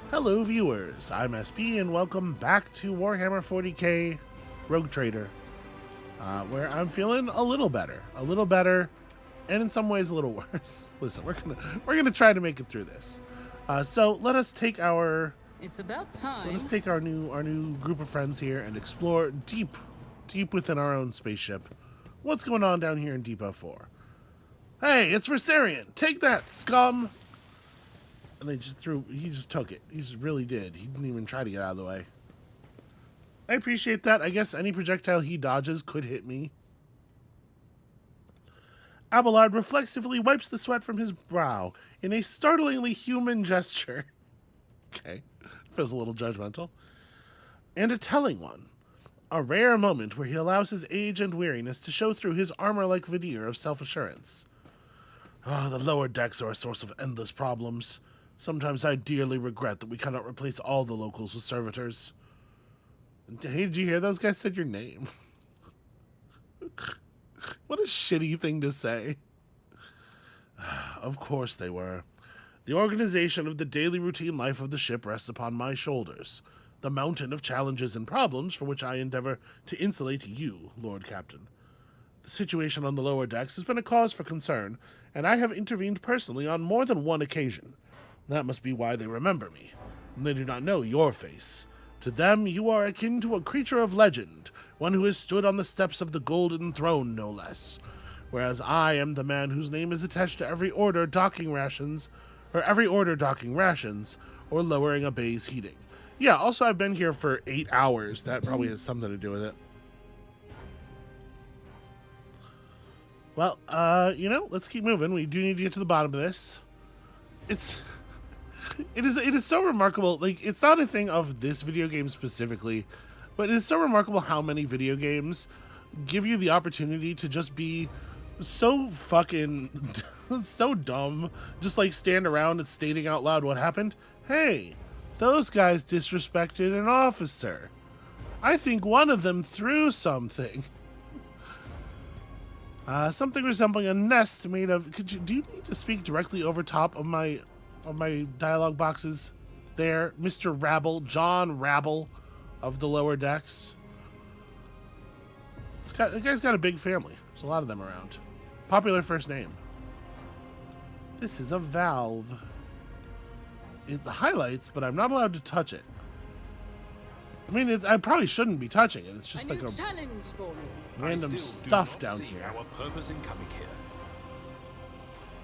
Hello viewers, I'm SP and welcome back to Warhammer 40k Rogue Trader, where I'm feeling a little better, and in some ways a little worse. Listen, we're gonna try to make it through this. So let us take our It's about time. our new group of friends here and explore deep within our own spaceship. What's going on down here in Depot 4? Hey, it's Versarian! Take that, scum! And he just took it. He just really did. He didn't even try to get out of the way. I appreciate that. I guess any projectile he dodges could hit me. Abelard reflexively wipes the sweat from his brow in a startlingly human gesture. Okay, feels a little judgmental. And a telling one. A rare moment where he allows his age and weariness to show through his armor-like veneer of self-assurance. The lower decks are a source of endless problems. Sometimes I dearly regret that we cannot replace all the locals with servitors. Hey, did you hear those guys said your name? What a shitty thing to say. Of course they were. The organization of the daily routine life of the ship rests upon my shoulders. The mountain of challenges and problems from which I endeavor to insulate you, Lord Captain. The situation on the lower decks has been a cause for concern, and I have intervened personally on more than one occasion. That must be why they remember me. They do not know your face. To them, you are akin to a creature of legend, one who has stood on the steps of the Golden Throne, no less. Whereas I am the man whose name is attached to every order docking rations, or lowering a bay's heating. Yeah, also I've been here for 8 hours. That probably has something to do with it. Well, let's keep moving. We do need to get to the bottom of this. It is so remarkable. Like, it's not a thing of this video game specifically, but it is so remarkable how many video games give you the opportunity to just be so fucking so dumb, just like stand around and stating out loud what happened. Hey, those guys disrespected an officer. I think one of them threw something. Something resembling a nest made of... Do you need to speak directly over top of my dialogue boxes there, Mr. Rabble, John Rabble of the lower decks? The guy's got a big family. There's a lot of them around. Popular first name. This is a valve. It highlights, but I'm not allowed to touch it. I mean, I probably shouldn't be touching it. It's just like a challenge for me. Random stuff down here. Our purpose in coming here.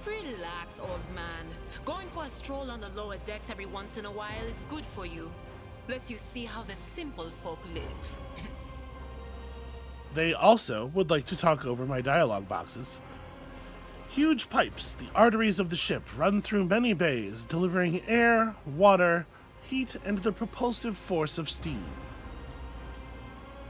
Relax, old man. Going for a stroll on the lower decks every once in a while is good for you. Lets you see how the simple folk live. They also would like to talk over my dialogue boxes. Huge pipes, the arteries of the ship, run through many bays, delivering air, water, heat, and the propulsive force of steam.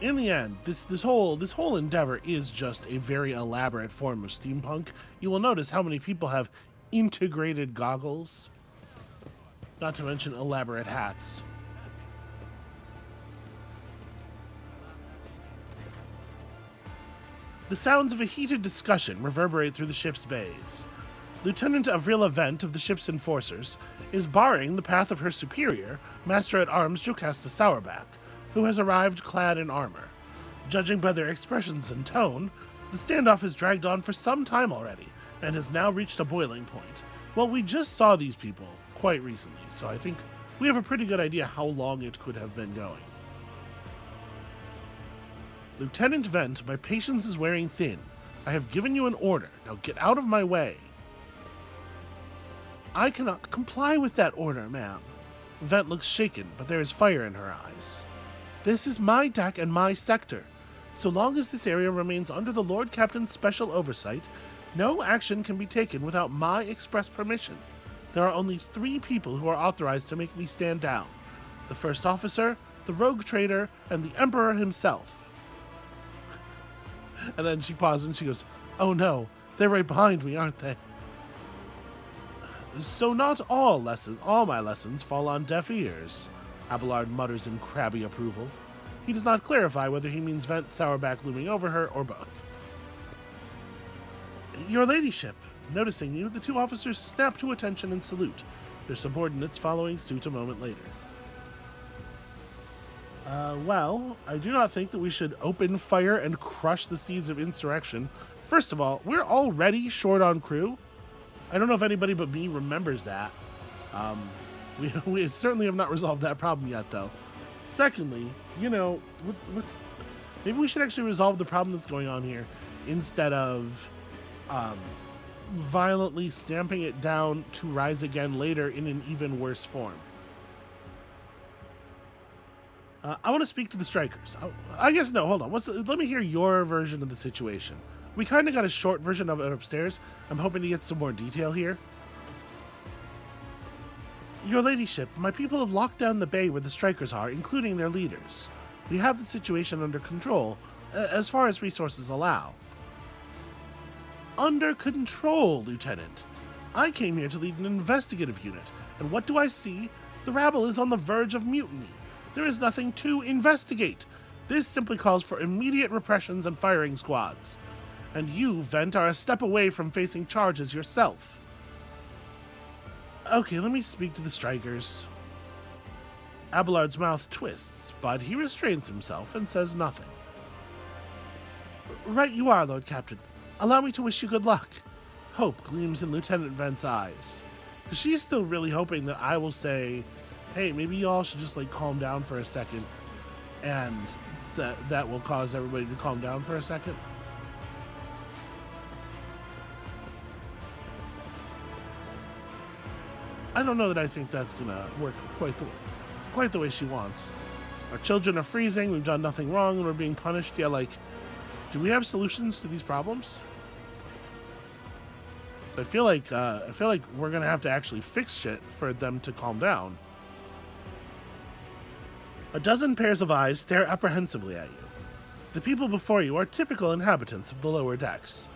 In the end, this whole endeavor is just a very elaborate form of steampunk. You will notice how many people have integrated goggles, not to mention elaborate hats. The sounds of a heated discussion reverberate through the ship's bays. Lieutenant Realignment of the ship's enforcers is barring the path of her superior, Master-at-Arms Jocasta Sourback, who has arrived clad in armor. Judging by their expressions and tone, the standoff has dragged on for some time already, and has now reached a boiling point. Well, we just saw these people quite recently, so I think we have a pretty good idea how long it could have been going. Lieutenant Vent, my patience is wearing thin. I have given you an order. Now get out of my way. I cannot comply with that order, ma'am. Vent looks shaken, but there is fire in her eyes. This is my deck and my sector. So long as this area remains under the Lord Captain's special oversight, no action can be taken without my express permission. There are only 3 people who are authorized to make me stand down. The first officer, the rogue trader, and the Emperor himself. And then she pauses and she goes, oh no, they're right behind me, aren't they? So not all my lessons fall on deaf ears, Abelard mutters in crabby approval. He does not clarify whether he means Vent, Sourback looming over her, or both. Your ladyship. Noticing you, the 2 officers snap to attention and salute. their subordinates following suit a moment later. Well, I do not think that we should open fire and crush the seeds of insurrection. First of all, we're already short on crew. I don't know if anybody but me remembers that. We certainly have not resolved that problem yet, though. Secondly, you know, maybe we should actually resolve the problem that's going on here instead of violently stamping it down to rise again later in an even worse form. I want to speak to the strikers. I guess no, hold on. Let me hear your version of the situation. We kind of got a short version of it upstairs. I'm hoping to get some more detail here. Your ladyship, my people have locked down the bay where the strikers are, including their leaders. We have the situation under control, as far as resources allow. Under control, Lieutenant. I came here to lead an investigative unit, and what do I see? The rabble is on the verge of mutiny. There is nothing to investigate. This simply calls for immediate repressions and firing squads. And you, Vent, are a step away from facing charges yourself. Okay, let me speak to the strikers. Abelard's mouth twists, but he restrains himself and says nothing. Right you are, Lord Captain. Allow me to wish you good luck. Hope gleams in Lieutenant Vent's eyes. She's still really hoping that I will say, hey, maybe y'all should just, like, calm down for a second, and that will cause everybody to calm down for a second. I don't know that I think that's gonna work quite the way she wants. Our children are freezing, we've done nothing wrong, and we're being punished. Yeah, like, do we have solutions to these problems? I feel like we're gonna have to actually fix shit for them to calm down. A dozen pairs of eyes stare apprehensively at you. The people before you are typical inhabitants of the lower decks.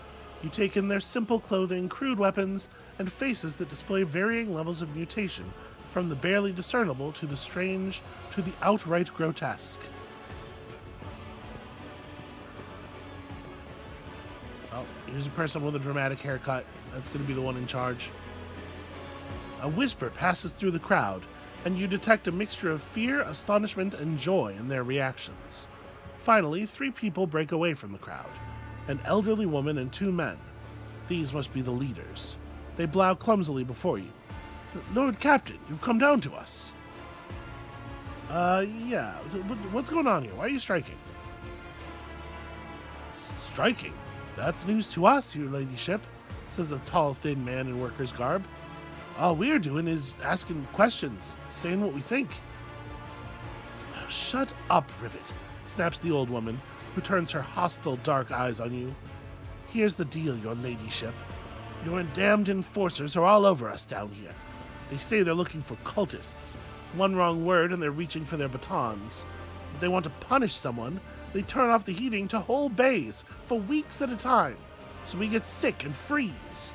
You take in their simple clothing, crude weapons, and faces that display varying levels of mutation, from the barely discernible to the strange to the outright grotesque. Oh, here's a person with a dramatic haircut. That's going to be the one in charge. A whisper passes through the crowd, and you detect a mixture of fear, astonishment, and joy in their reactions. Finally, 3 people break away from the crowd. An elderly woman and 2 men. These must be the leaders. They bow clumsily before you. Lord Captain, you've come down to us. Yeah. What's going on here? Why are you striking? Striking? That's news to us, your ladyship, says a tall, thin man in worker's garb. All we're doing is asking questions, saying what we think. Shut up, Rivet, snaps the old woman, who turns her hostile, dark eyes on you. Here's the deal, your ladyship. Your damned enforcers are all over us down here. They say they're looking for cultists. One wrong word and they're reaching for their batons. If they want to punish someone, they turn off the heating to whole bays for weeks at a time, so we get sick and freeze.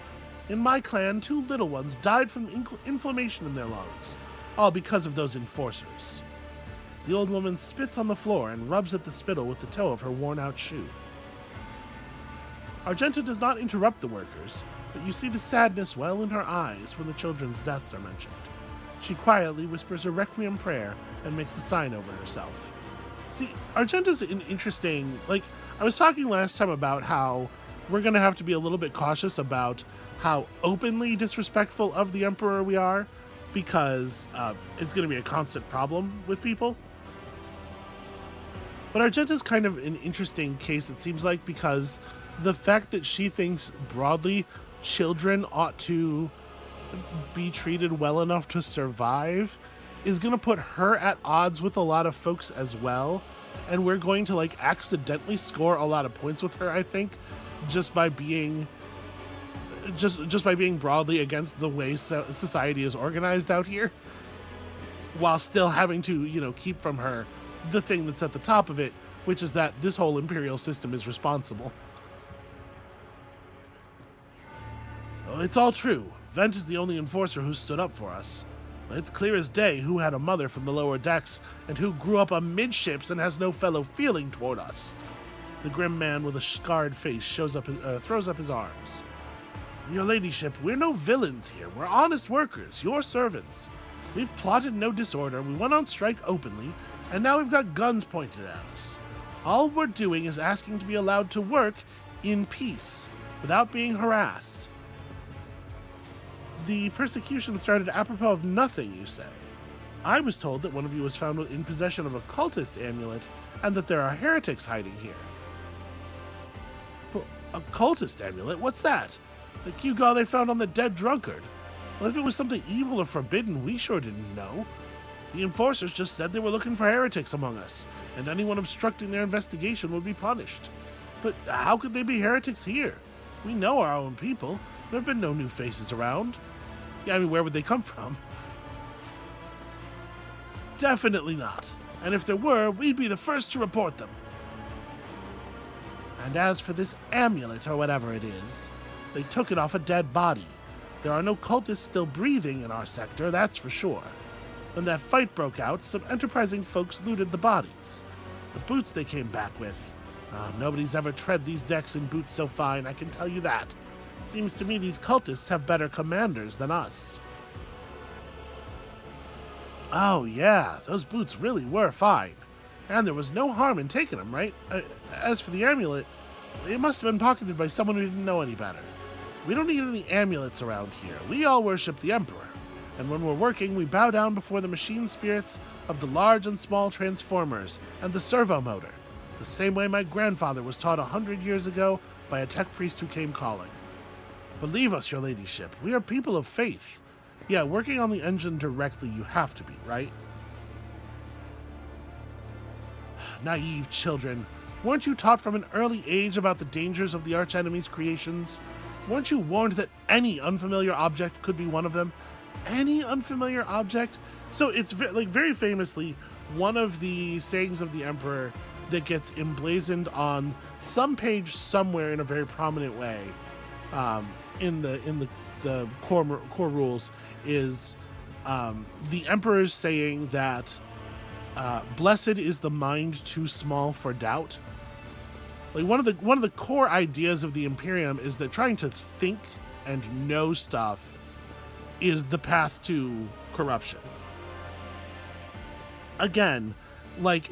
In my clan, 2 little ones died from inflammation in their lungs, all because of those enforcers. The old woman spits on the floor and rubs at the spittle with the toe of her worn-out shoe. Argenta does not interrupt the workers, but you see the sadness well in her eyes when the children's deaths are mentioned. She quietly whispers a requiem prayer and makes a sign over herself. See, Argenta's an interesting... Like, I was talking last time about how we're going to have to be a little bit cautious about how openly disrespectful of the Emperor we are, because it's going to be a constant problem with people. But Argenta's kind of an interesting case, it seems like, because the fact that she thinks broadly children ought to be treated well enough to survive is going to put her at odds with a lot of folks as well. And we're going to, like, accidentally score a lot of points with her, I think, just by being broadly against the way society is organized out here, while still having to, you know, keep from her the thing that's at the top of it, which is that this whole imperial system is responsible. Oh, it's all true. Vent is the only enforcer who stood up for us. It's clear as day who had a mother from the lower decks and who grew up amidships and has no fellow feeling toward us. The grim man with a scarred face throws up his arms. Your ladyship, we're no villains here. We're honest workers, your servants. We've plotted no disorder, we went on strike openly, and now we've got guns pointed at us. All we're doing is asking to be allowed to work in peace, without being harassed. The persecution started apropos of nothing, you say. I was told that one of you was found in possession of a cultist amulet, and that there are heretics hiding here. Well, a cultist amulet? What's that? The gewgaw they found on the dead drunkard. Well, if it was something evil or forbidden, we sure didn't know. The enforcers just said they were looking for heretics among us, and anyone obstructing their investigation would be punished. But how could they be heretics here? We know our own people. There have been no new faces around. Yeah, I mean, where would they come from? Definitely not. And if there were, we'd be the first to report them. And as for this amulet, or whatever it is, they took it off a dead body. There are no cultists still breathing in our sector, that's for sure. When that fight broke out, some enterprising folks looted the bodies. The boots they came back with. Nobody's ever tread these decks in boots so fine, I can tell you that. Seems to me these cultists have better commanders than us. Oh yeah, those boots really were fine. And there was no harm in taking them, right? As for the amulet, it must have been pocketed by someone who didn't know any better. We don't need any amulets around here. We all worship the Emperor. And when we're working, we bow down before the machine spirits of the large and small transformers and the servo motor, the same way my grandfather was taught 100 years ago by a tech priest who came calling. Believe us, your ladyship, we are people of faith. Yeah, working on the engine directly you have to be, right? Naive children, weren't you taught from an early age about the dangers of the archenemy's creations? Weren't you warned that any unfamiliar object could be one of them? Any unfamiliar object? So it's very famously one of the sayings of the Emperor that gets emblazoned on some page somewhere in a very prominent way in the core rules is the Emperor's saying that blessed is the mind too small for doubt. Like one of the core ideas of the Imperium is that trying to think and know stuff is the path to corruption. Again, like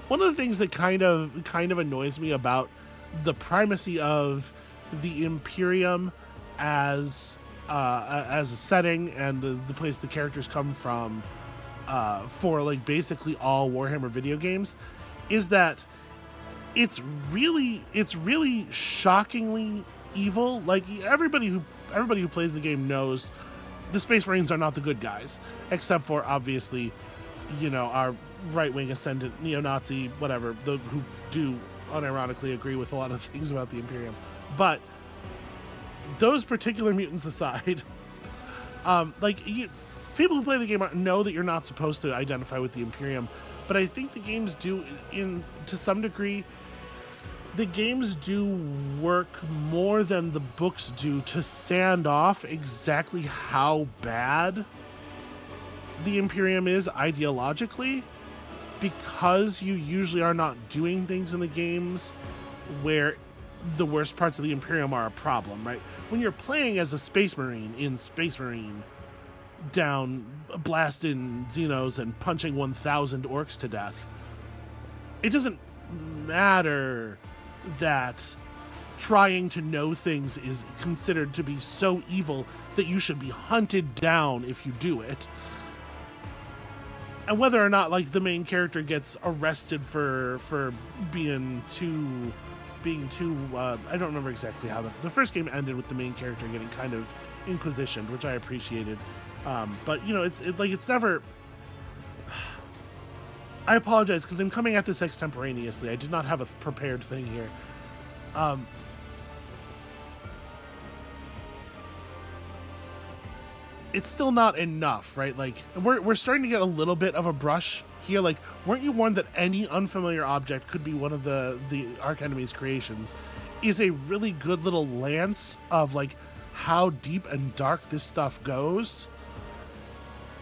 one of the things that kind of annoys me about the primacy of the Imperium as a setting and the place the characters come from for like basically all Warhammer video games is that it's really shockingly evil. Like everybody who plays the game knows the Space Marines are not the good guys, except for obviously, our right-wing ascendant neo-Nazi whatever, who do unironically agree with a lot of things about the Imperium. But those particular mutants aside, people who play the game know that you're not supposed to identify with the Imperium, but I think the games do, to some degree, the games do work more than the books do to sand off exactly how bad the Imperium is ideologically, because you usually are not doing things in the games where the worst parts of the Imperium are a problem, right? When you're playing as a Space Marine in Space Marine, down blasting Xenos and punching 1,000 orcs to death, it doesn't matter that trying to know things is considered to be so evil that you should be hunted down if you do it. And whether or not the main character gets arrested for being too I don't remember exactly how the first game ended with the main character getting kind of inquisitioned, which I appreciated. But it's never. I apologize because I'm coming at this extemporaneously. I did not have a prepared thing here. It's still not enough, right? We're starting to get a little bit of a brush here. Weren't you warned that any unfamiliar object could be one of the Archenemy's creations? Is a really good little lance of how deep and dark this stuff goes.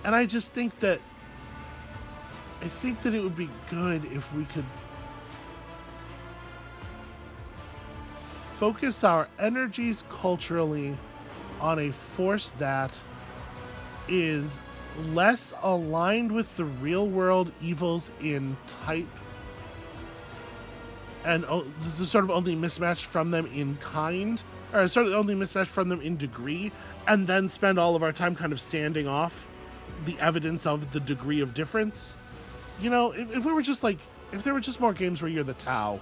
And I just think that it would be good if we could focus our energies culturally on a force that is less aligned with the real world evils in type and this is sort of only mismatched from them in kind, or sort of only mismatched from them in degree, and then spend all of our time kind of sanding off the evidence of the degree of difference. You know, if we were just like, if there were just more games where you're the Tau,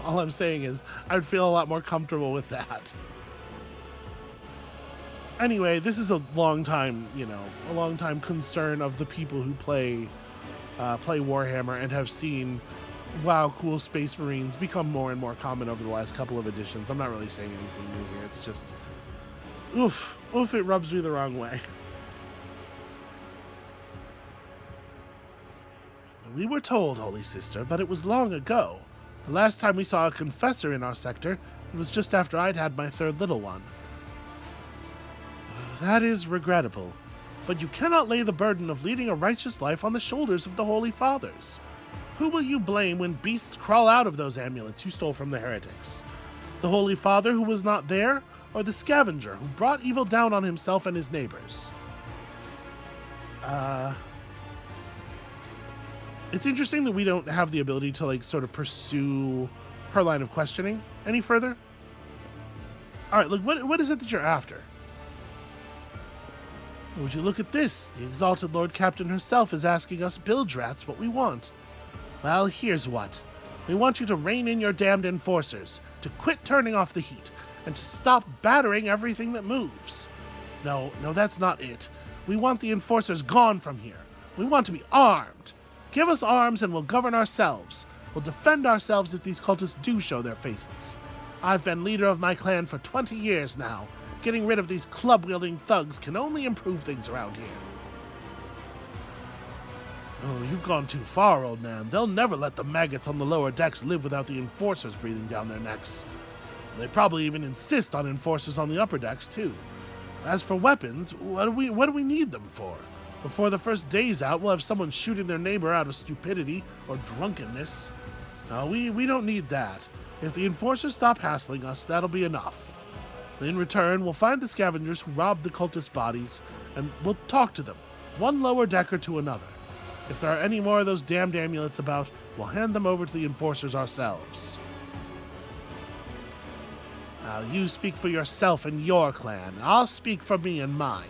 all I'm saying is I'd feel a lot more comfortable with that. Anyway, this is a long time, a long time concern of the people who play Warhammer and have seen WoW cool Space Marines become more and more common over the last couple of editions. I'm not really saying anything new here. It's just, oof, it rubs me the wrong way. We were told, Holy Sister, but it was long ago. The last time we saw a confessor in our sector, it was just after I'd had my third little one. That is regrettable, but you cannot lay the burden of leading a righteous life on the shoulders of the Holy Fathers. Who will you blame when beasts crawl out of those amulets you stole from the heretics? The Holy Father who was not there, or the scavenger who brought evil down on himself and his neighbors? It's interesting that we don't have the ability to, like, sort of pursue her line of questioning any further. All right, look, what is it that you're after? Would you look at this? The exalted Lord Captain herself is asking us bilge rats what we want. Well, here's what. We want you to rein in your damned enforcers, to quit turning off the heat, and to stop battering everything that moves. No, that's not it. We want the enforcers gone from here. We want to be armed. Give us arms and we'll govern ourselves. We'll defend ourselves if these cultists do show their faces. I've been leader of my clan for 20 years now. Getting rid of these club-wielding thugs can only improve things around here. Oh, you've gone too far, old man. They'll never let the maggots on the lower decks live without the enforcers breathing down their necks. They probably even insist on enforcers on the upper decks, too. As for weapons, what do we need them for? Before the first day's out, we'll have someone shooting their neighbor out of stupidity or drunkenness. No, we don't need that. If the enforcers stop hassling us, that'll be enough. In return, we'll find the scavengers who robbed the cultist bodies, and we'll talk to them, one lower decker to another. If there are any more of those damned amulets about, we'll hand them over to the enforcers ourselves. Now, you speak for yourself and your clan. I'll speak for me and mine.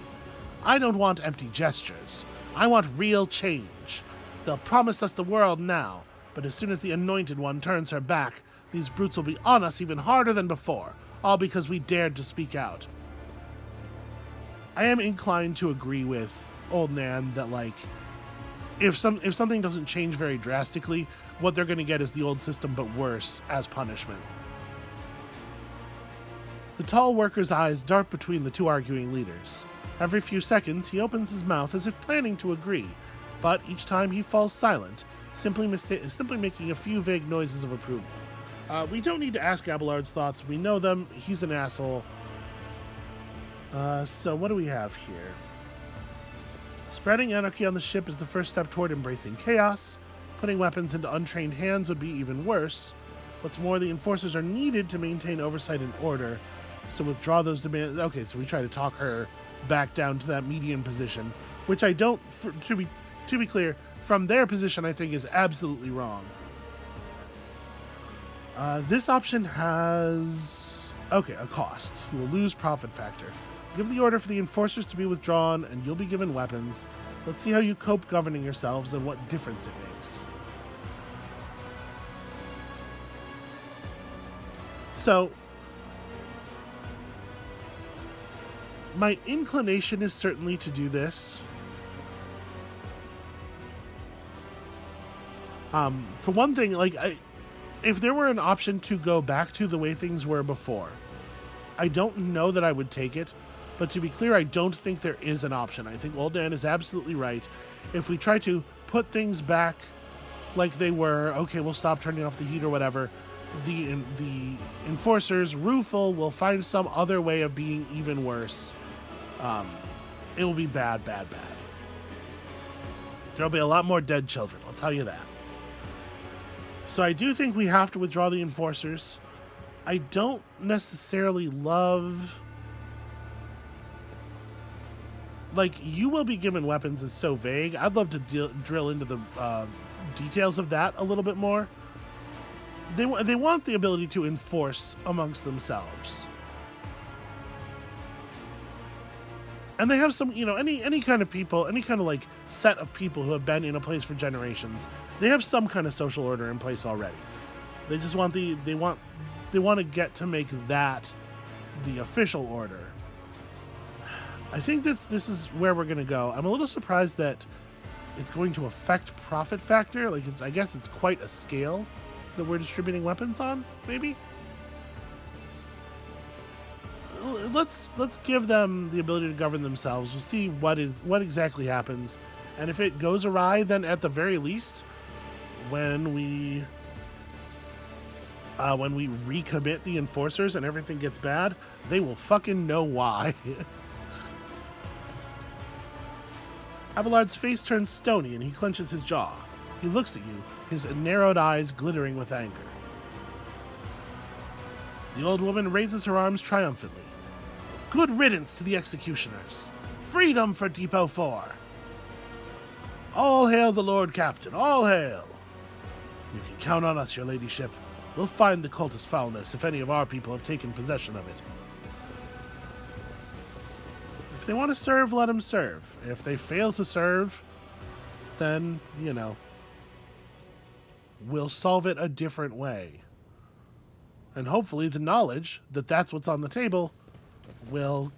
I don't want empty gestures. I want real change. They'll promise us the world now, but as soon as the Anointed One turns her back, these brutes will be on us even harder than before, all because we dared to speak out. I am inclined to agree with Old Nan that, like, if something doesn't change very drastically, what they're going to get is the old system but worse as punishment. The tall worker's eyes dart between the two arguing leaders. Every few seconds, he opens his mouth as if planning to agree, but each time he falls silent, simply making a few vague noises of approval. We don't need to ask Abelard's thoughts. We know them. He's an asshole. So what do we have here? Spreading anarchy on the ship is the first step toward embracing chaos. Putting weapons into untrained hands would be even worse. What's more, the enforcers are needed to maintain oversight and order. So withdraw those demands. Okay, so we try to talk her back down to that median position, which I don't, to be clear, from their position, I think is absolutely wrong. This option has, a cost. You will lose profit factor. Give the order for the enforcers to be withdrawn, and you'll be given weapons. Let's see how you cope governing yourselves and what difference it makes. So, my inclination is certainly to do this. For one thing, if there were an option to go back to the way things were before, I don't know that I would take it. But to be clear, I don't think there is an option. I think Old Dan is absolutely right. If we try to put things back like they were, okay, we'll stop turning off the heat or whatever, the enforcers, Rufal, will find some other way of being even worse. It will be bad. There'll be a lot more dead children, I'll tell you that. So I do think we have to withdraw the enforcers. I don't necessarily love... Like, you will be given weapons is so vague. I'd love to drill into the details of that a little bit more. They want the ability to enforce amongst themselves. And they have some, you know, any kind of people, any kind of like set of people who have been in a place for generations. They have some kind of social order in place already. They just want they want to get to make that the official order. I think this is where we're going to go. I'm a little surprised that it's going to affect profit factor. Like, I guess it's quite a scale that we're distributing weapons on, maybe? Let's give them the ability to govern themselves. We'll see what exactly happens. And if it goes awry, then at the very least, when we recommit the enforcers and everything gets bad, they will fucking know why. Abelard's face turns stony and he clenches his jaw. He looks at you, his narrowed eyes glittering with anger. The old woman raises her arms triumphantly. Good riddance to the executioners. Freedom for Depot 4. All hail the Lord Captain, all hail. You can count on us, your ladyship. We'll find the cultist foulness if any of our people have taken possession of it. If they want to serve, let them serve. If they fail to serve, then, you know, we'll solve it a different way. And hopefully the knowledge that that's what's on the table will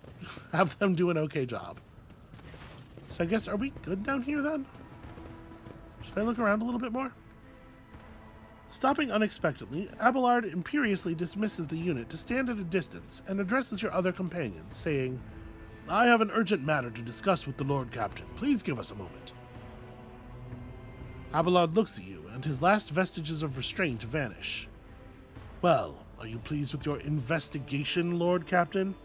have them do an okay job. So I guess, are we good down here then? Should I look around a little bit more? Stopping unexpectedly, Abelard imperiously dismisses the unit to stand at a distance and addresses your other companions, saying, I have an urgent matter to discuss with the Lord Captain. Please give us a moment. Abelard looks at you, and his last vestiges of restraint vanish. Well, are you pleased with your investigation, Lord Captain?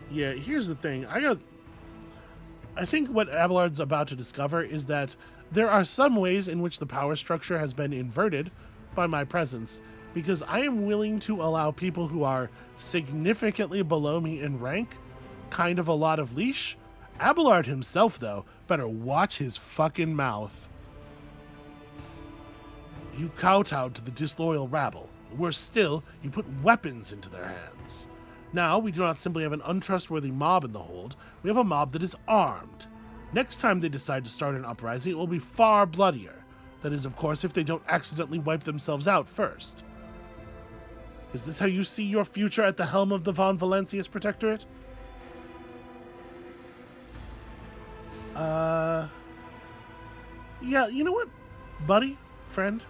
Yeah, here's the thing. I think what Abelard's about to discover is that there are some ways in which the power structure has been inverted by my presence, because I am willing to allow people who are significantly below me in rank kind of a lot of leash. Abelard himself, though, better watch his fucking mouth. You kowtowed to the disloyal rabble. Worse still, you put weapons into their hands. Now, we do not simply have an untrustworthy mob in the hold, we have a mob that is armed. Next time they decide to start an uprising, it will be far bloodier. That is, of course, if they don't accidentally wipe themselves out first. Is this how you see your future at the helm of the Von Valancius Protectorate? Yeah, you know what, buddy, friend?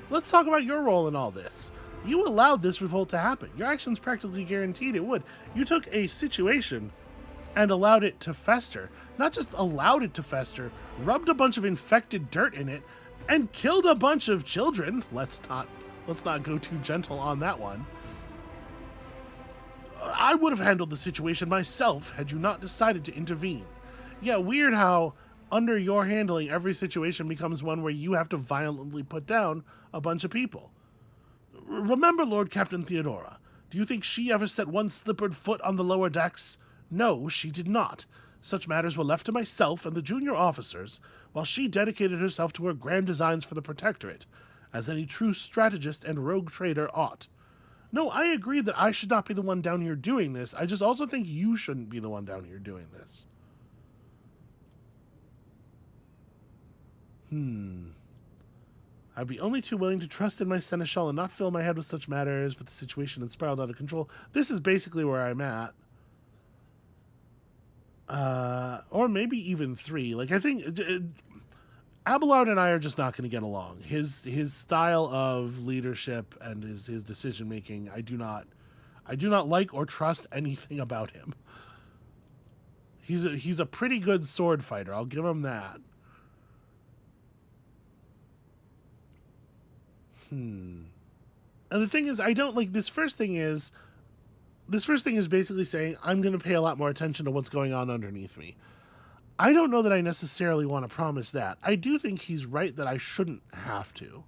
Let's talk about your role in all this. You allowed this revolt to happen. Your actions practically guaranteed it would. You took a situation and allowed it to fester. Not just allowed it to fester, rubbed a bunch of infected dirt in it, and killed a bunch of children. Let's not go too gentle on that one. I would have handled the situation myself had you not decided to intervene. Yeah, weird how under your handling, every situation becomes one where you have to violently put down a bunch of people. Remember Lord Captain Theodora. Do you think she ever set one slippered foot on the lower decks? No, she did not. Such matters were left to myself and the junior officers, while she dedicated herself to her grand designs for the Protectorate, as any true strategist and rogue trader ought. No, I agree that I should not be the one down here doing this. I just also think you shouldn't be the one down here doing this. I'd be only too willing to trust in my seneschal and not fill my head with such matters, but the situation had spiraled out of control. This is basically where I'm at. Or maybe even 3. Like, I think Abelard and I are just not going to get along. His style of leadership and his decision making, I do not like or trust anything about him. He's a pretty good sword fighter. I'll give him that. And the thing is, I don't like this first thing is basically saying I'm going to pay a lot more attention to what's going on underneath me. I don't know that I necessarily want to promise that. I do think he's right that I shouldn't have to.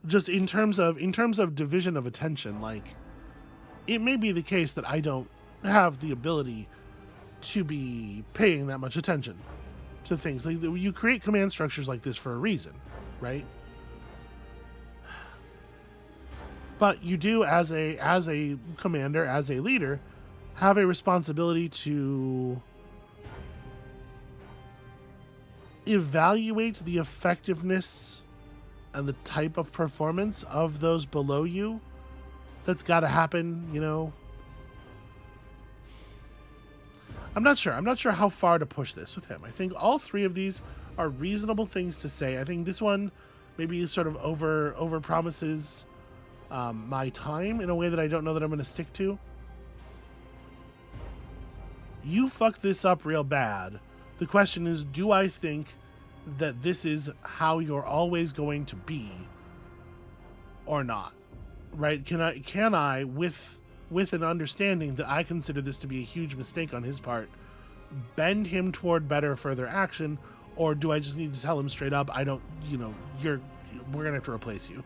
just in terms of division of attention, like, it may be the case that I don't have the ability to be paying that much attention to things. Like, you create command structures like this for a reason, right? But you do, as a commander, as a leader, have a responsibility to evaluate the effectiveness and the type of performance of those below you. That's got to happen, you know. I'm not sure how far to push this with him. I think all three of these are reasonable things to say. I think this one maybe sort of over promises my time in a way that I don't know that I'm going to stick to. You fuck this up real bad. The question is, do I think that this is how you're always going to be or not? Right? Can I with an understanding that I consider this to be a huge mistake on his part, bend him toward better further action, or do I just need to tell him straight up, I don't, we're going to have to replace you?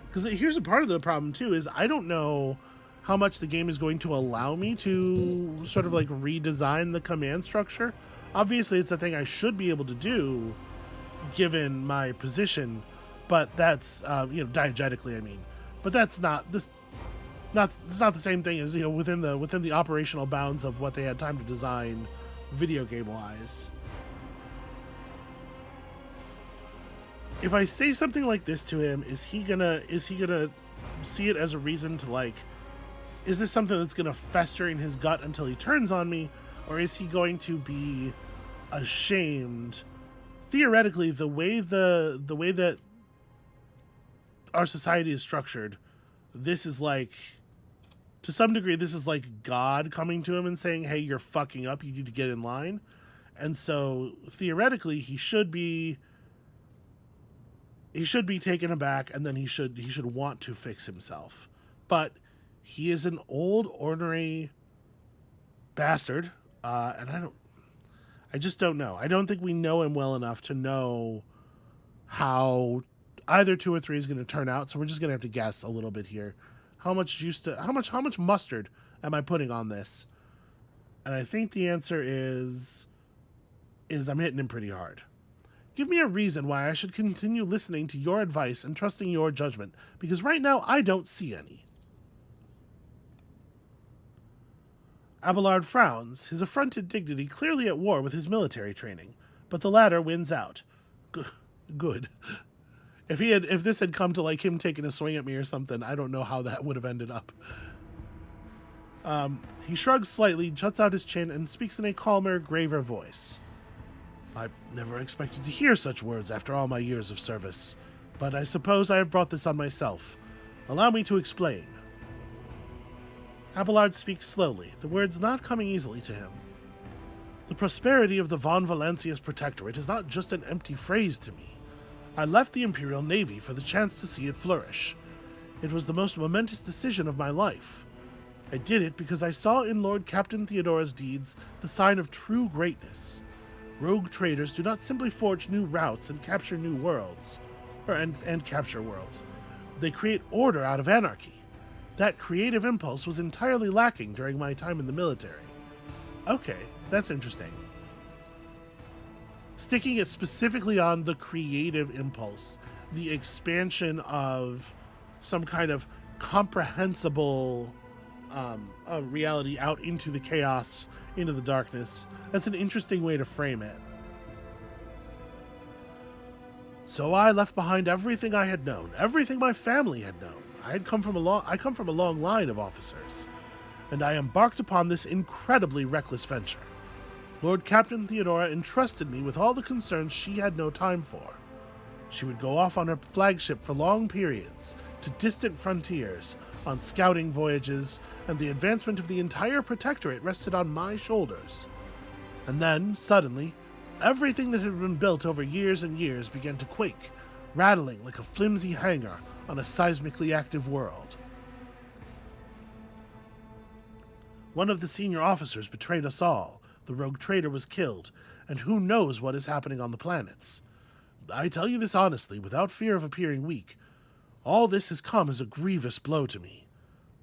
Because here's a part of the problem too, is I don't know how much the game is going to allow me to sort of like redesign the command structure. Obviously, it's a thing I should be able to do given my position, but that's, diegetically, I mean, but that's not this. It's not the same thing as, within the operational bounds of what they had time to design video game wise. If I say something like this to him, is he gonna see it as a reason to, like, is this something that's gonna fester in his gut until he turns on me, or is he going to be ashamed? Theoretically, the way that our society is structured, this is like, to some degree, this is like God coming to him and saying, hey, you're fucking up, you need to get in line. And so theoretically, he should be taken aback, and then he should want to fix himself. But he is an old, ornery bastard, and I just don't know. I don't think we know him well enough to know how either 2 or 3 is going to turn out. So we're just going to have to guess a little bit here. How much mustard am I putting on this? And I think the answer is I'm hitting him pretty hard. Give me a reason why I should continue listening to your advice and trusting your judgment, because right now I don't see any. Abelard frowns, his affronted dignity clearly at war with his military training, but the latter wins out. Good. If this had come to, like, him taking a swing at me or something, I don't know how that would have ended up. He shrugs slightly, juts out his chin, and speaks in a calmer, graver voice. I never expected to hear such words after all my years of service, but I suppose I have brought this on myself. Allow me to explain. Abelard speaks slowly, the words not coming easily to him. The prosperity of the Von Valancius Protectorate is not just an empty phrase to me. I left the Imperial Navy for the chance to see it flourish. It was the most momentous decision of my life. I did it because I saw in Lord Captain Theodora's deeds the sign of true greatness. Rogue traders do not simply forge new routes and capture new worlds, and capture worlds. They create order out of anarchy. That creative impulse was entirely lacking during my time in the military. Okay, that's interesting. Sticking it specifically on the creative impulse, the expansion of some kind of comprehensible reality out into the chaos, into the darkness. That's an interesting way to frame it. So I left behind everything I had known, everything my family had known. I come from a long line of officers, and I embarked upon this incredibly reckless venture. Lord Captain Theodora entrusted me with all the concerns she had no time for. She would go off on her flagship for long periods, to distant frontiers, on scouting voyages, and the advancement of the entire Protectorate rested on my shoulders. And then, suddenly, everything that had been built over years and years began to quake, rattling like a flimsy hangar on a seismically active world. One of the senior officers betrayed us all. The rogue trader was killed, and who knows what is happening on the planets. I tell you this honestly, without fear of appearing weak. All this has come as a grievous blow to me.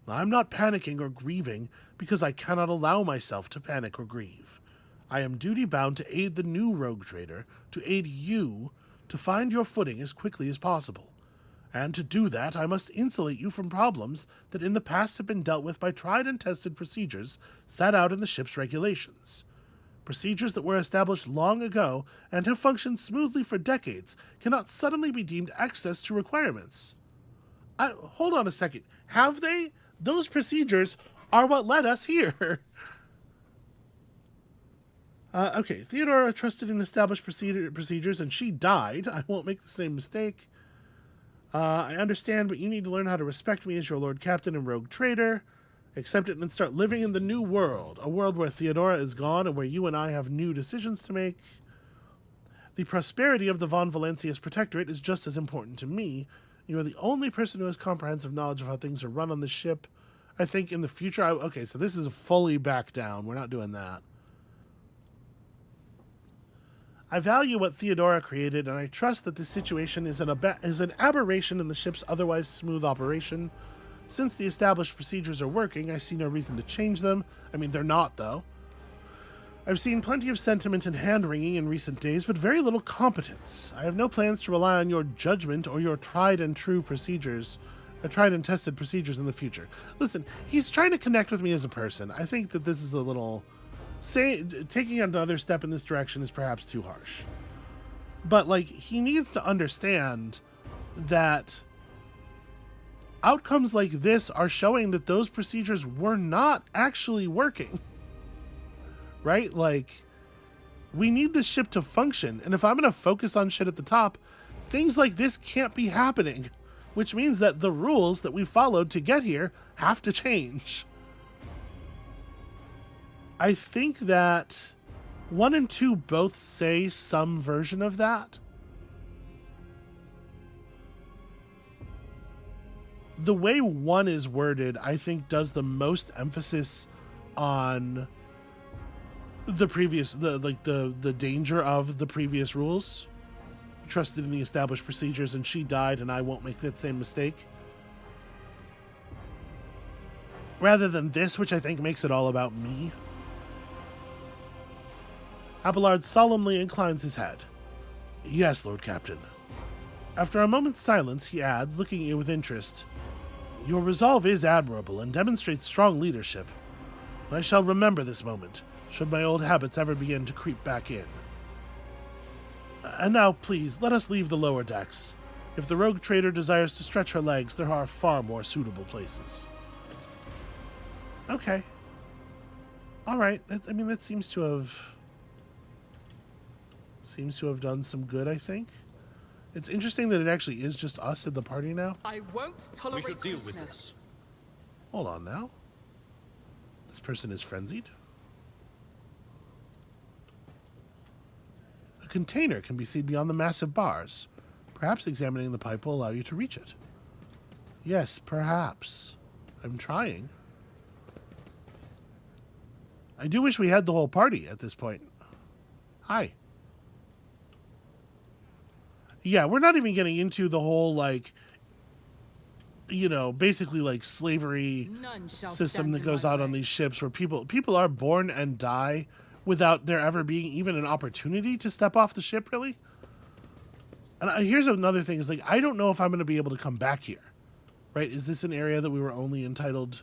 I'm not panicking or grieving because I cannot allow myself to panic or grieve. I am duty-bound to aid the new rogue trader, to aid you to find your footing as quickly as possible. And to do that, I must insulate you from problems that in the past have been dealt with by tried and tested procedures set out in the ship's regulations. Procedures that were established long ago and have functioned smoothly for decades cannot suddenly be deemed excess to requirements. Hold on a second. Have they? Those procedures are what led us here. Okay, Theodora trusted in established procedures and she died. I won't make the same mistake. I understand, but you need to learn how to respect me as your Lord Captain and Rogue Trader. Accept it and start living in the new world. A world where Theodora is gone and where you and I have new decisions to make. The prosperity of the Von Valencius Protectorate is just as important to me. You are the only person who has comprehensive knowledge of how things are run on the ship. I think in the future... okay, so this is a fully back down. We're not doing that. I value what Theodora created, and I trust that this situation is an aberration in the ship's otherwise smooth operation. Since the established procedures are working, I see no reason to change them. I mean, they're not, though. I've seen plenty of sentiment and hand-wringing in recent days, but very little competence. I have no plans to rely on your judgment or your tried and tested procedures in the future. Listen, he's trying to connect with me as a person. I think that this is a little... taking another step in this direction is perhaps too harsh. But, like, he needs to understand that outcomes like this are showing that those procedures were not actually working. Right? Like, we need this ship to function, and if I'm going to focus on shit at the top, things like this can't be happening, which means that the rules that we followed to get here have to change. I think that 1 and 2 both say some version of that. The way 1 is worded, I think, does the most emphasis on the previous, the danger of the previous rules. Trusted in the established procedures and she died and I won't make that same mistake. Rather than this, which I think makes it all about me. Abelard solemnly inclines his head. Yes, Lord Captain. After a moment's silence, he adds, looking at you with interest, Your resolve is admirable and demonstrates strong leadership. I shall remember this moment, should my old habits ever begin to creep back in. And now, please, let us leave the lower decks. If the rogue trader desires to stretch her legs, there are far more suitable places. Okay. Alright, I mean, that seems to have done some good, I think. It's interesting that it actually is just us in the party now. I won't tolerate we should deal weakness. with this. Hold on now. This person is frenzied. A container can be seen beyond the massive bars. Perhaps examining the pipe will allow you to reach it. Yes, perhaps. I'm trying. I do wish we had the whole party at this point. Hi. Yeah, we're not even getting into the whole, like, you know, basically like slavery system that goes out on these ships where people are born and die without there ever being even an opportunity to step off the ship, really. And here's another thing is, like, I don't know if I'm going to be able to come back here, right? Is this an area that we were only entitled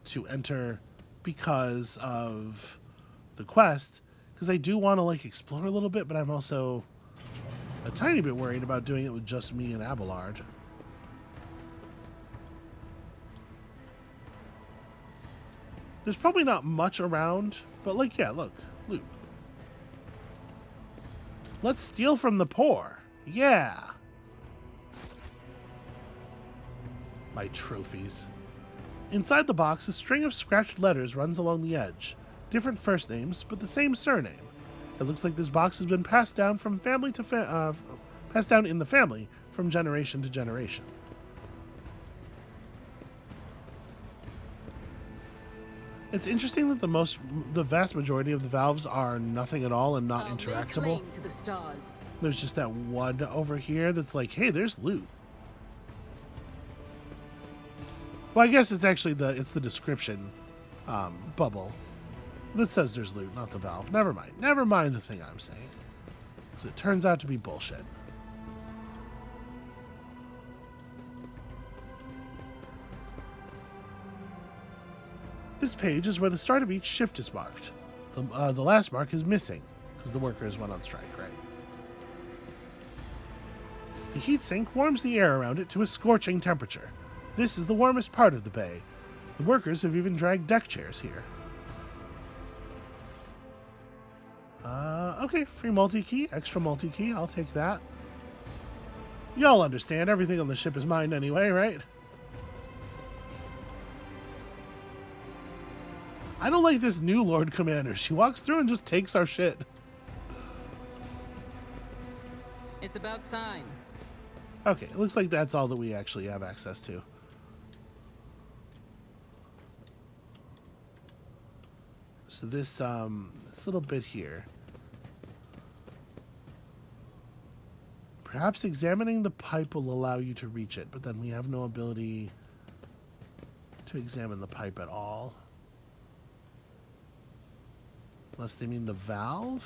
to enter because of the quest? Because I do want to, like, explore a little bit, but I'm also a tiny bit worried about doing it with just me and Abelard. There's probably not much around, but, like, yeah, look, loot. Let's steal from the poor. Yeah. My trophies. Inside the box, a string of scratched letters runs along the edge. Different first names, but the same surname. It looks like this box has been passed down from family to passed down in the family from generation to generation. It's interesting that the vast majority of the valves are nothing at all and not interactable. To the stars. There's just that one over here that's like, hey, there's loot. Well, I guess it's actually the description bubble that says there's loot, not the valve. Never mind. Never mind the thing I'm saying. So it turns out to be bullshit. This page is where the start of each shift is marked. The last mark is missing because the workers went on strike, right? The heatsink warms the air around it to a scorching temperature. This is the warmest part of the bay. The workers have even dragged deck chairs here. Okay, free multi-key, extra multi-key, I'll take that. Y'all understand, everything on the ship is mine anyway, right? I don't like this new Lord Commander. She walks through and just takes our shit. It's about time. Okay, it looks like that's all that we actually have access to. So this little bit here. Perhaps examining the pipe will allow you to reach it, but then we have no ability to examine the pipe at all. Unless they mean the valve?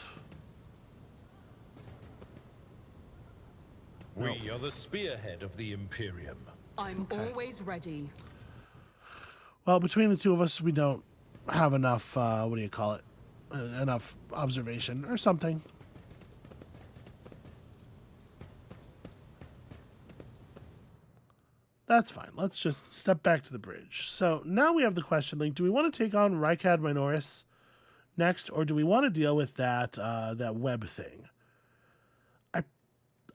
We are the spearhead of the Imperium. I'm always ready. Well, between the two of us, we don't have enough, what do you call it? Enough observation or something. That's fine. Let's just step back to the bridge. So now we have the question, like, do we want to take on Rykad Minoris next, or do we want to deal with that that web thing?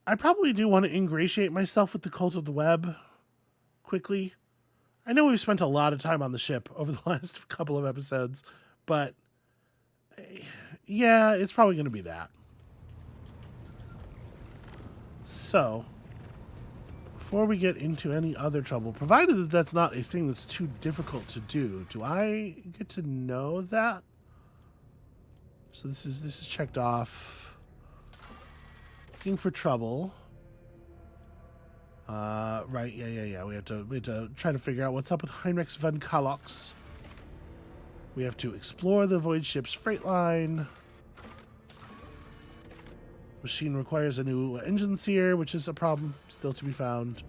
I probably do want to ingratiate myself with the Cult of the Web quickly. I know we've spent a lot of time on the ship over the last couple of episodes, but yeah, it's probably going to be that. So, before we get into any other trouble, provided that that's not a thing that's too difficult to do I get to know that? So this is checked off. Looking for trouble. Right, yeah. We have to try to figure out what's up with Heinrich von Kalox. We have to explore the void ship's freight line. Machine requires a new engine sear, which is a problem still to be found.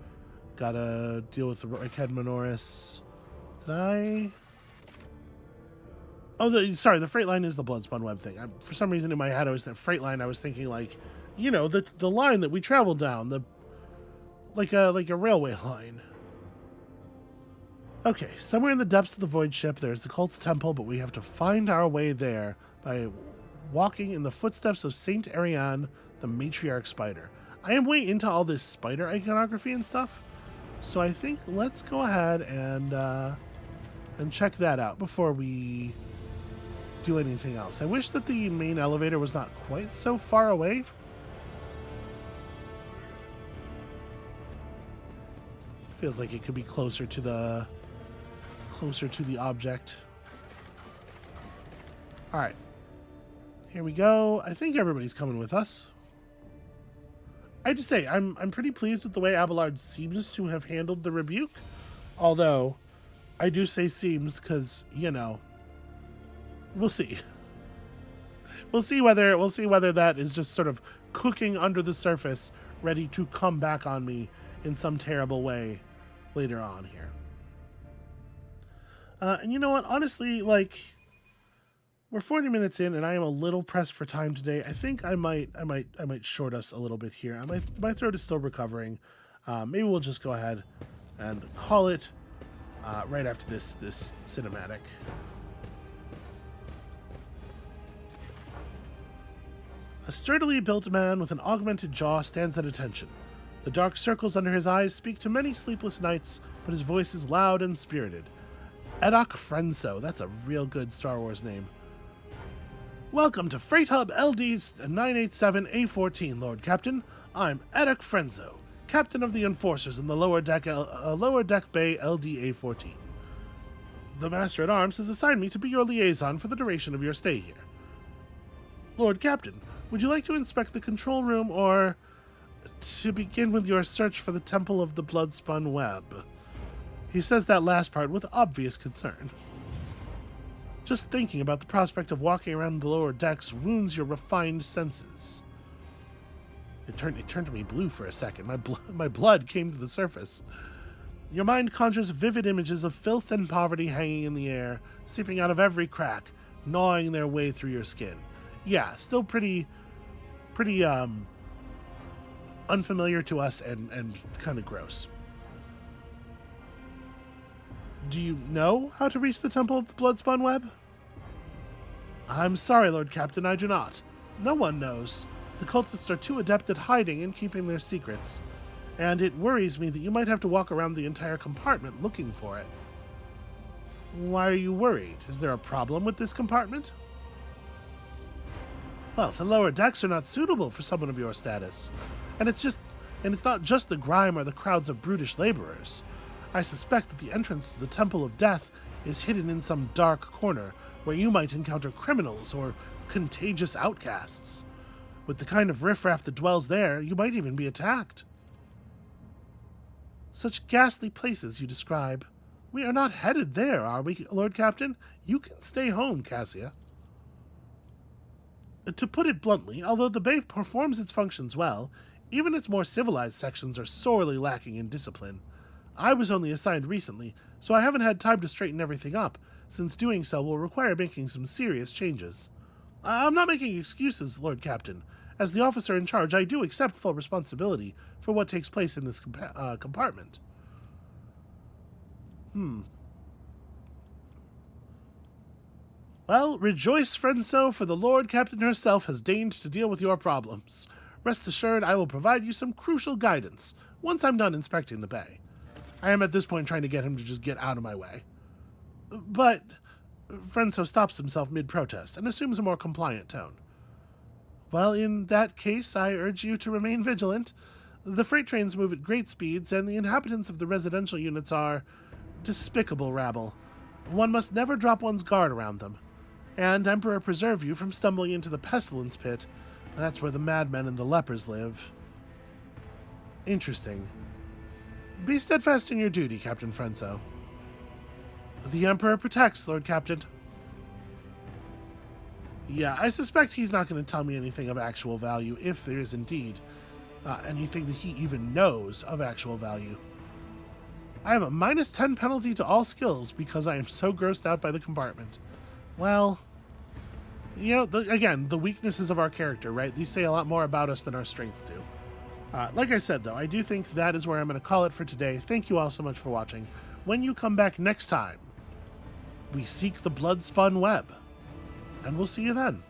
Gotta deal with the Rykad Minoris. Did I? Oh, sorry, the freight line is the Bloodspun Web thing. For some reason in my head, I was that freight line. I was thinking like, you know, the line that we traveled down, like a railway line. Okay, somewhere in the depths of the void ship, there's the cult's temple, but we have to find our way there by walking in the footsteps of Saint Ariane, the matriarch spider. I am way into all this spider iconography and stuff, so I think let's go ahead and check that out before we do anything else. I wish that the main elevator was not quite so far away. Feels like it could be closer to the object. All right, here we go. I think everybody's coming with us. I just say I'm pretty pleased with the way Abelard seems to have handled the rebuke, although I do say seems because, you know, we'll see. We'll see whether that is just sort of cooking under the surface, ready to come back on me in some terrible way later on here. And you know what? Honestly, like, we're 40 minutes in, and I am a little pressed for time today. I think I might short us a little bit here. My throat is still recovering. Maybe we'll just go ahead and call it right after this cinematic. A sturdily built man with an augmented jaw stands at attention. The dark circles under his eyes speak to many sleepless nights, but his voice is loud and spirited. Edok Frensoe. That's a real good Star Wars name. Welcome to Freight Hub LD 987A14, Lord Captain. I'm Edok Frensoe, Captain of the Enforcers in the lower deck bay LDA14. The Master at Arms has assigned me to be your liaison for the duration of your stay here. Lord Captain, would you like to inspect the control room or to begin with your search for the Temple of the Bloodspun Web? He says that last part with obvious concern. Just thinking about the prospect of walking around the lower decks wounds your refined senses. It turned me blue for a second. My blood came to the surface. Your mind conjures vivid images of filth and poverty hanging in the air, seeping out of every crack, gnawing their way through your skin. Yeah, still pretty unfamiliar to us and kind of gross. Do you know how to reach the Temple of the Bloodspun Web? I'm sorry, Lord Captain, I do not. No one knows. The cultists are too adept at hiding and keeping their secrets, and it worries me that you might have to walk around the entire compartment looking for it. Why are you worried? Is there a problem with this compartment? Well, the lower decks are not suitable for someone of your status, and it's not just the grime or the crowds of brutish laborers. I suspect that the entrance to the Temple of Death is hidden in some dark corner where you might encounter criminals or contagious outcasts. With the kind of riffraff that dwells there, you might even be attacked. Such ghastly places you describe. We are not headed there, are we, Lord Captain? You can stay home, Cassia. To put it bluntly, although the Bay performs its functions well, even its more civilized sections are sorely lacking in discipline. I was only assigned recently, so I haven't had time to straighten everything up, since doing so will require making some serious changes. I'm not making excuses, Lord Captain. As the officer in charge, I do accept full responsibility for what takes place in this compartment. Well, rejoice, Frensoe, for the Lord Captain herself has deigned to deal with your problems. Rest assured, I will provide you some crucial guidance once I'm done inspecting the bay. I am at this point trying to get him to just get out of my way. But Frensoe stops himself mid-protest and assumes a more compliant tone. Well, in that case, I urge you to remain vigilant. The freight trains move at great speeds, and the inhabitants of the residential units are despicable rabble. One must never drop one's guard around them. And Emperor preserve you from stumbling into the pestilence pit. That's where the madmen and the lepers live. Interesting. Be steadfast in your duty, Captain Frensoe. The Emperor protects, Lord Captain. Yeah, I suspect he's not going to tell me anything of actual value, if there is indeed anything that he even knows of actual value. I have a -10 penalty to all skills because I am so grossed out by the compartment. Well, you know, again, the weaknesses of our character, right? These say a lot more about us than our strengths do. Like I said, though, I do think that is where I'm going to call it for today. Thank you all so much for watching. When you come back next time, we seek the Bloodspun Web. And we'll see you then.